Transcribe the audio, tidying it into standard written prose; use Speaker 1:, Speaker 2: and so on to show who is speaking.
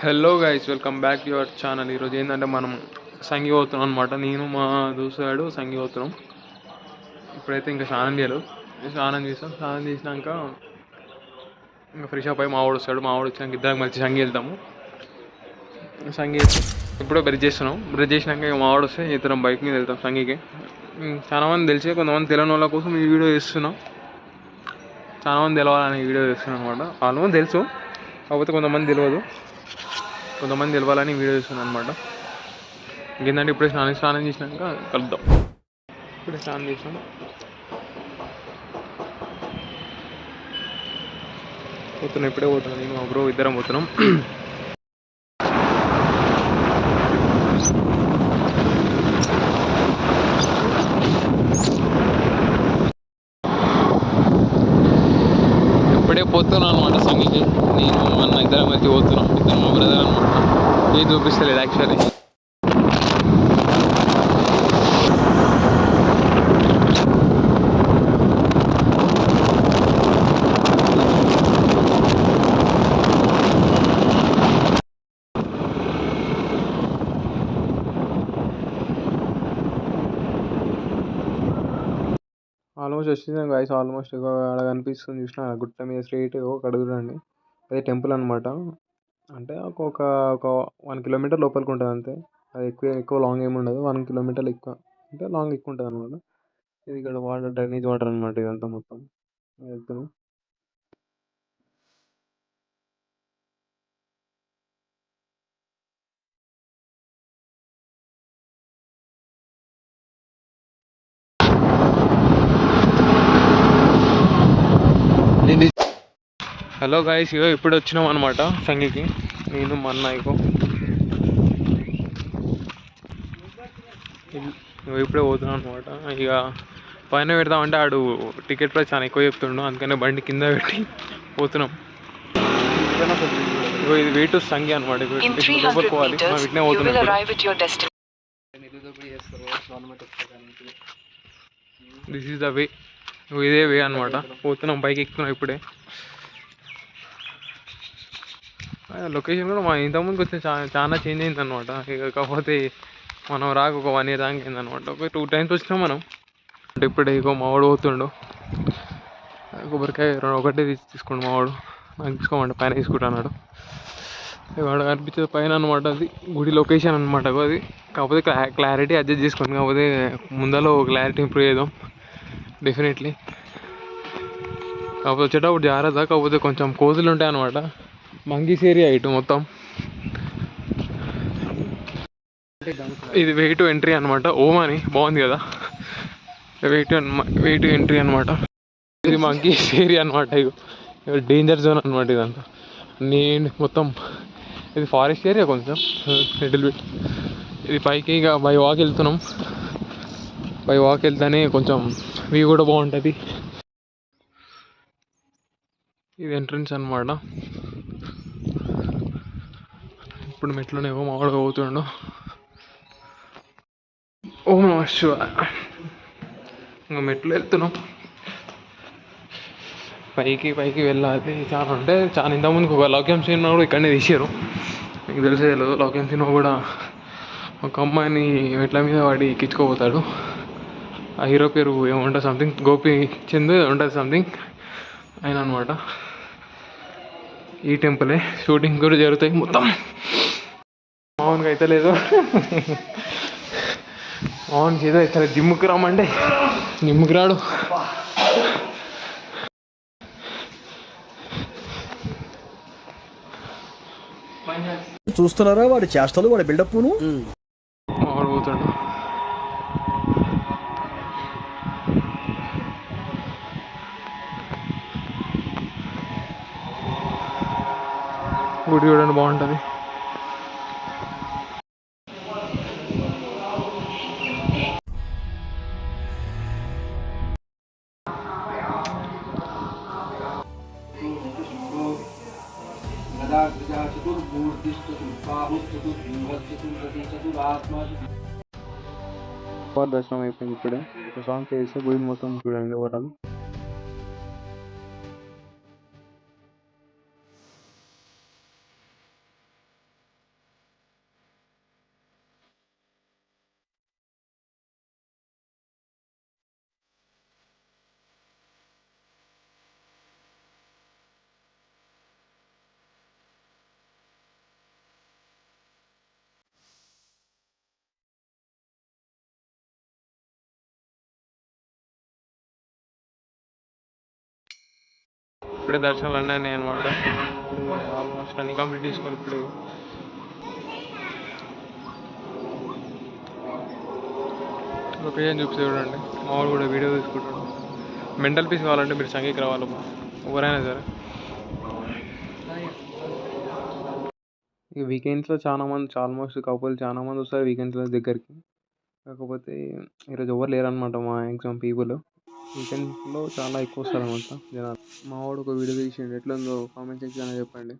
Speaker 1: Hello guys, welcome back to your channel. ఈరోజు ఏంటంటే మనం సంగి పోతున్నాం అనమాట. నేను మా దోస్తుగాడు సంగి పోతున్నాం. ఇప్పుడైతే ఇంకా స్నానం చేయలేదు. స్నానం చేస్తాం. స్నానం చేసినాక ఇంకా ఫ్రెష్ అప్ అయ్యి మావాడు వస్తాడు. మావాడు వచ్చినాక ఇద్దరం మంచి సంగి వెళ్తాము. సంగి ఇప్పుడే బ్రష్ చేస్తున్నాం. బ్రష్ చేసినాక ఇక మావాడు వస్తే ఇద్దరం బైక్ మీద వెళ్తాం సంగికి. చాలా మంది తెలిసే, కొంతమంది తెలియని వాళ్ళ కోసం ఈ వీడియో చేస్తున్నాం. చాలా మంది తెలవాలని ఈ వీడియో చేస్తున్నాం అనమాట. ఆల్మోస్ట్ తెలుసు, కాకపోతే కొంతమంది తెలియదు. కొంతమంది తెలవాలని వీడియో చేస్తున్నాను అనమాట. ఇంకేంటంటే ఇప్పుడే స్నానం చేసినాక కలుద్దాం. ఇప్పుడే స్నానం చేసినాం. ఇప్పుడే పోతున్నాం. నేను మా బ్రో ఇద్దరం పోతున్నాం. ఇప్పుడే పోతున్నాను అనమాట సంగికి. నేను మన ఇద్దరం కలిసి పోతున్నాం. ఇద్దరు మా బ్రదర్ అనమాట. ఏం చూపిస్తలేదు యాక్చువల్లీ. ఆల్మోస్ట్ వచ్చింది గాయస్. ఆల్మోస్ట్ అక్కడ కనిపిస్తుంది, చూసిన గుట్ట మీద స్ట్రైట్ ఒక చూడండి. అదే టెంపుల్ అనమాట. అంటే ఒక ఒక 1 కిలోమీటర్ లోపలికి ఉంటుంది అంతే. అది ఎక్కువ లాంగ్ ఏమి ఉండదు. 1 కిలోమీటర్ ఎక్కువ అంటే లాంగ్ ఎక్కువ ఉంటుంది అనమాట. ఇది ఇక్కడ వాటర్, డ్రైనేజ్ వాటర్ అనమాట. ఇదంతా మొత్తం వెళ్తున్నాం. హలో గాయస్, ఇగో ఇప్పుడు వచ్చినాం అనమాట సంగికి. నేను మా అన్న ఇప్పుడే పోతున్నాం అనమాట. ఇక పైన పెడదామంటే ఆడు టికెట్ ప్రైస్ చాలా ఎక్కువ చెప్తుండు. అందుకనే బండి కింద పెట్టి పోతున్నాం. ఇది వే టు సంగి అనమాట. లోపలికి పోవాలి. వీటినే పోతున్నాం. This is the way. ఇదే వే అనమాట. పోతున్నాం, బైక్ ఎక్కుతున్నాం ఇప్పుడే. లొకేషన్ కూడా మా ఇంతకుముందుకు వస్తే చాలా చేంజ్ అయింది అనమాట. ఇక కాకపోతే మనం రాక ఒక 1 year దాకా అయిందనమాట. ఒక 2 times వచ్చినాం మనం. అంటే ఇప్పుడే ఇగో మావాడు పోతుండు. కొబ్బరికాయ ఒకటే తీసుకోండి మావాడు. నాకు తీసుకోమంటే పైన తీసుకుంటా అన్నాడు. వాడు కనిపించేది పైన అనమాట. అది గుడి లొకేషన్ అనమాట. అది కాకపోతే క్లారిటీ అడ్జస్ట్ చేసుకోండి. కాకపోతే ముందలో క్లారిటీ ఇంప్రూవ్ చేద్దాం డెఫినెట్లీ. కాకపోతే వచ్చేటప్పుడు జాగ్రత్త. కాకపోతే కొంచెం కోతులు ఉంటాయి అనమాట. మంగీస్ ఏరియా ఇటు మొత్తం. ఇది వే టు ఎంట్రీ అనమాట. ఓం అని బాగుంది కదా. వే టు ఎంట్రీ అనమాట. ఇది మంకీస్ ఏరియా అనమాట. ఇది డేంజర్ జోన్ అనమాట. ఇదంతా నేను మొత్తం ఇది ఫారెస్ట్ ఏరియా కొంచెం లిటిల్ బిట్. ఇది పైకి ఇక బై వాక్ వెళ్తున్నాం. బై వాక్ వెళ్తేనే కొంచెం వ్యూ కూడా బాగుంటుంది. ఇది ఎంట్రన్స్ అనమాట. ఇప్పుడు మెట్లునేమో మామూలుగా పోతుండు. ఓం నమః శివాయ. ఇంకా మెట్లు వెళ్తున్నాం. పైకి వెళ్ళాలి. చాలా అంటే చాలా. ఇంతకుముందుకు ఒక లౌక్యం సినిమా కూడా ఇక్కడనే తీసారు. మీకు తెలిసే తెలియదు. లౌక్యం సినిమా కూడా ఒక అమ్మాయిని మెట్ల మీద వాడి ఎక్కించుకోపోతాడు. ఆ హీరో పేరు ఏమంటుంది, సంథింగ్ గోపి చంద్ ఉంటుంది సంథింగ్ ఆయన అనమాట. ఈ టెంపులే షూటింగ్ కూడా జరుగుతాయి మొత్తం. మామూలుగా అయితే లేదు. మామూలుగా ఏదో ఇక్కడ జిమ్కి రమ్మంటే జిమ్కి రాడు.
Speaker 2: చూస్తున్నారా వాడి చేష్టలు, వాడి బిల్డప్.
Speaker 1: మావాడు పోతాడు. గుడి చూడండి బాగుంటుంది. దర్శనం అయిపోయింది ఇప్పుడే. ఒక సాంగ్ చేస్తే గుడి మొత్తం చూడండి ఓవరాల్. ఇప్పుడే దర్శనాలు అన్నీ అయినాయి అనమాట. ఇప్పుడు ఆల్మోస్ట్ అన్ని కంప్లీట్ చేసుకోవాలి. ఇప్పుడు లొకేషన్ చూపిస్తే చూడండి, మా వాడు కూడా వీడియో తీసుకుంటాడు. మెంటల్ పీస్ కావాలంటే మీరు సంగీకి రావాలమ్మా, ఎవరైనా సరే. ఇక వీకెండ్స్లో చాలా మంది, ఆల్మోస్ట్ కపుల్ చాలా మంది వస్తారు వీకెండ్స్లో దగ్గరికి. కాకపోతే ఈరోజు ఎవరు లేరనమాట మా ఎగ్జామ్ పీపుల్. వీకెండ్స్లో చాలా ఎక్కువ వస్తారు అనమాట జనాలు. మా వాడు ఒక వీడియో తీసిండు, ఎట్లుందో కామెంట్ సెక్షన్లో చెప్పండి.